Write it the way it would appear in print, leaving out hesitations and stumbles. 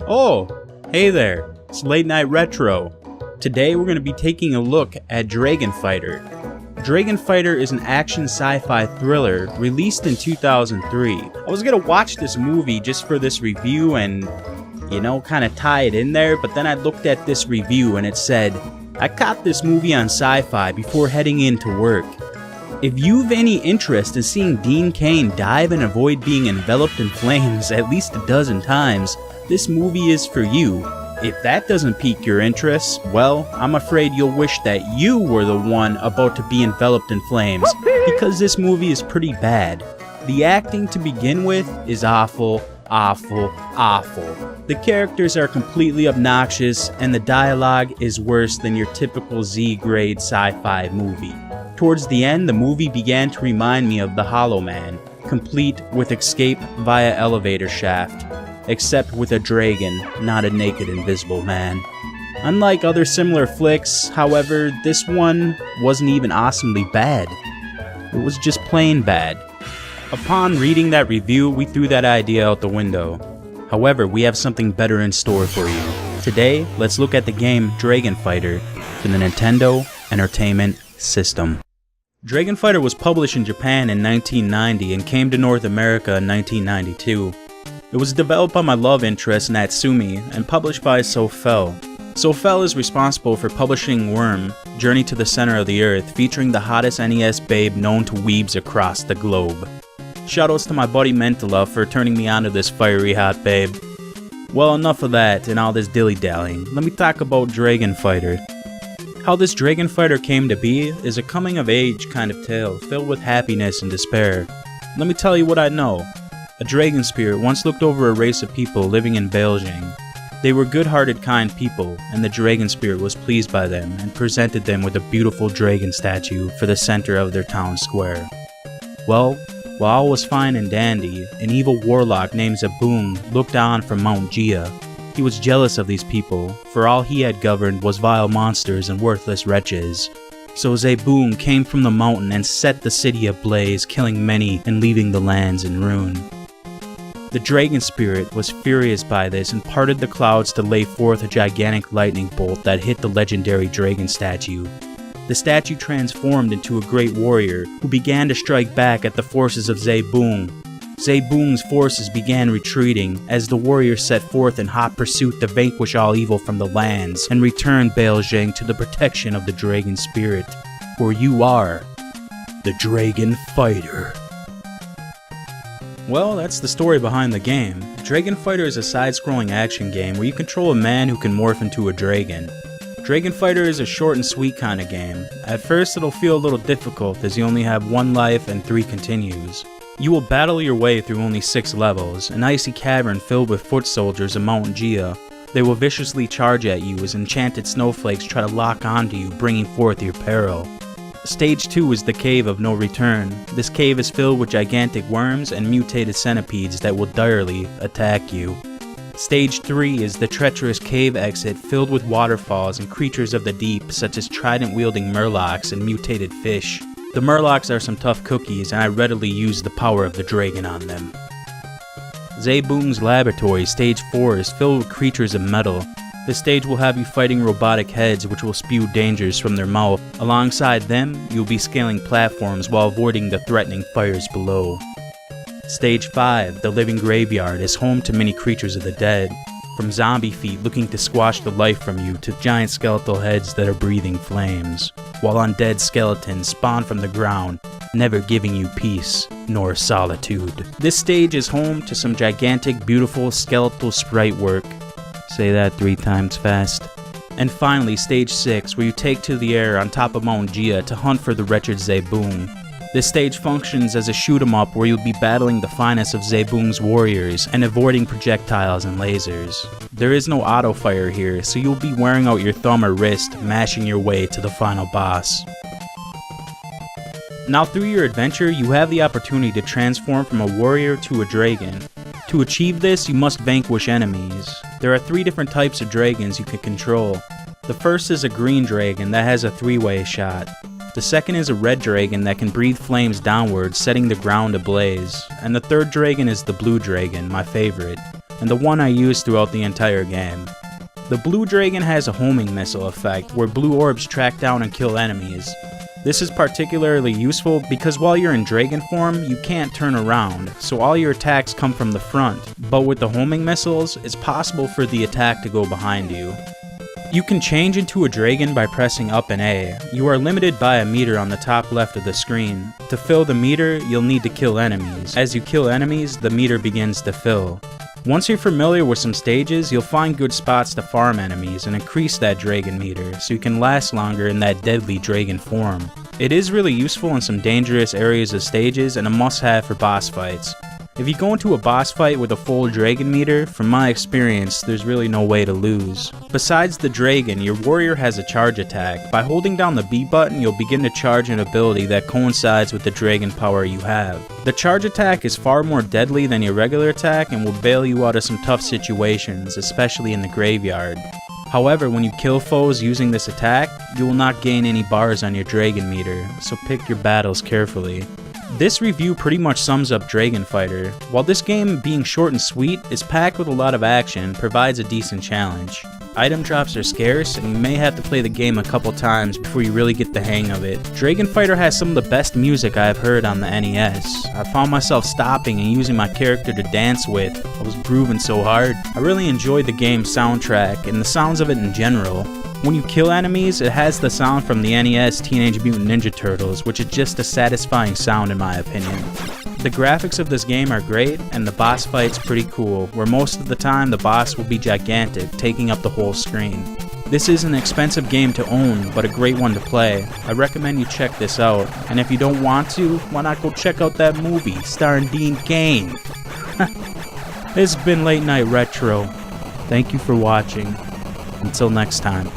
Oh, hey there, it's Late Night Retro. Today we're going to be taking a look at Dragon Fighter. Dragon Fighter is an action sci-fi thriller released in 2003. I was going to watch this movie just for this review and, kind of tie it in there, but then I looked at this review and it said, I caught this movie on Sci-Fi before heading into work. If you've any interest in seeing Dean Cain dive and avoid being enveloped in flames at least a dozen times, this movie is for you. If that doesn't pique your interest, well, I'm afraid you'll wish that you were the one about to be enveloped in flames, because this movie is pretty bad. The acting to begin with is awful, awful, awful. The characters are completely obnoxious, and the dialogue is worse than your typical Z-grade sci-fi movie. Towards the end, the movie began to remind me of The Hollow Man, complete with escape via elevator shaft, except with a dragon, not a naked invisible man. Unlike other similar flicks, however, this one wasn't even awesomely bad. It was just plain bad. Upon reading that review, we threw that idea out the window. However, we have something better in store for you. Today, let's look at the game Dragon Fighter for the Nintendo Entertainment System. Dragon Fighter was published in Japan in 1990 and came to North America in 1992. It was developed by my love interest Natsumi and published by Sofel. Sofel is responsible for publishing Worm, Journey to the Center of the Earth, featuring the hottest NES babe known to weebs across the globe. Shoutouts to my buddy Mentala for turning me on to this fiery hot babe. Well, enough of that and all this dilly-dallying. Let me talk about Dragon Fighter. How this Dragon Fighter came to be is a coming-of-age kind of tale, filled with happiness and despair. Let me tell you what I know. A dragon spirit once looked over a race of people living in Baljing. They were good-hearted, kind people, and the dragon spirit was pleased by them and presented them with a beautiful dragon statue for the center of their town square. Well, while all was fine and dandy, an evil warlock named Zabbaong looked on from Mount Gia. He was jealous of these people, for all he had governed was vile monsters and worthless wretches. So Zabbaong came from the mountain and set the city ablaze, killing many and leaving the lands in ruin. The dragon spirit was furious by this and parted the clouds to lay forth a gigantic lightning bolt that hit the legendary dragon statue. The statue transformed into a great warrior who began to strike back at the forces of Zabbaong. Zabbaong's forces began retreating as the warrior set forth in hot pursuit to vanquish all evil from the lands and return Baljing to the protection of the dragon spirit. For you are the Dragon Fighter. Well, that's the story behind the game. Dragon Fighter is a side-scrolling action game where you control a man who can morph into a dragon. Dragon Fighter is a short and sweet kind of game. At first it'll feel a little difficult as you only have 1 life and 3 continues. You will battle your way through only 6 levels, an icy cavern filled with foot soldiers of Mount Gia. They will viciously charge at you as enchanted snowflakes try to lock onto you, bringing forth your peril. Stage 2 is the Cave of No Return. This cave is filled with gigantic worms and mutated centipedes that will direly attack you. Stage 3 is the treacherous cave exit filled with waterfalls and creatures of the deep such as trident-wielding murlocs and mutated fish. The murlocs are some tough cookies and I readily use the power of the dragon on them. Zabbaong's laboratory, stage 4, is filled with creatures of metal. This stage will have you fighting robotic heads which will spew dangers from their mouth. Alongside them, you'll be scaling platforms while avoiding the threatening fires below. Stage 5, the living graveyard, is home to many creatures of the dead. From zombie feet looking to squash the life from you to giant skeletal heads that are breathing flames, while undead skeletons spawn from the ground, never giving you peace nor solitude. This stage is home to some gigantic, beautiful skeletal sprite work. Say that 3 times fast. And finally, stage 6, where you take to the air on top of Mount Gia to hunt for the wretched Zabbaong. This stage functions as a shoot-'em-up where you'll be battling the finest of Zabbaong's warriors and avoiding projectiles and lasers. There is no auto-fire here, so you'll be wearing out your thumb or wrist, mashing your way to the final boss. Now through your adventure, you have the opportunity to transform from a warrior to a dragon. To achieve this, you must vanquish enemies. There are 3 different types of dragons you can control. The first is a green dragon that has a 3-way shot. The second is a red dragon that can breathe flames downwards, setting the ground ablaze. And the third dragon is the blue dragon, my favorite. and the one I use throughout the entire game. The blue dragon has a homing missile effect, where blue orbs track down and kill enemies. This is particularly useful because while you're in dragon form, you can't turn around, so all your attacks come from the front, but with the homing missiles, it's possible for the attack to go behind you. You can change into a dragon by pressing up and A. You are limited by a meter on the top left of the screen. To fill the meter, you'll need to kill enemies. As you kill enemies, the meter begins to fill. Once you're familiar with some stages, you'll find good spots to farm enemies and increase that dragon meter, so you can last longer in that deadly dragon form. It is really useful in some dangerous areas of stages and a must-have for boss fights. If you go into a boss fight with a full dragon meter, from my experience, there's really no way to lose. Besides the dragon, your warrior has a charge attack. By holding down the B button, you'll begin to charge an ability that coincides with the dragon power you have. The charge attack is far more deadly than your regular attack and will bail you out of some tough situations, especially in the graveyard. However, when you kill foes using this attack, you will not gain any bars on your dragon meter, so pick your battles carefully. This review pretty much sums up Dragon Fighter. While this game, being short and sweet, is packed with a lot of action and provides a decent challenge. Item drops are scarce, and you may have to play the game a couple times before you really get the hang of it. Dragon Fighter has some of the best music I have heard on the NES. I found myself stopping and using my character to dance with. I was grooving so hard. I really enjoyed the game's soundtrack and the sounds of it in general. When you kill enemies, it has the sound from the NES Teenage Mutant Ninja Turtles, which is just a satisfying sound in my opinion. The graphics of this game are great, and the boss fight's pretty cool, where most of the time the boss will be gigantic, taking up the whole screen. This is an expensive game to own, but a great one to play. I recommend you check this out, and if you don't want to, why not go check out that movie starring Dean Cain? This has been Late Night Retro. Thank you for watching. Until next time.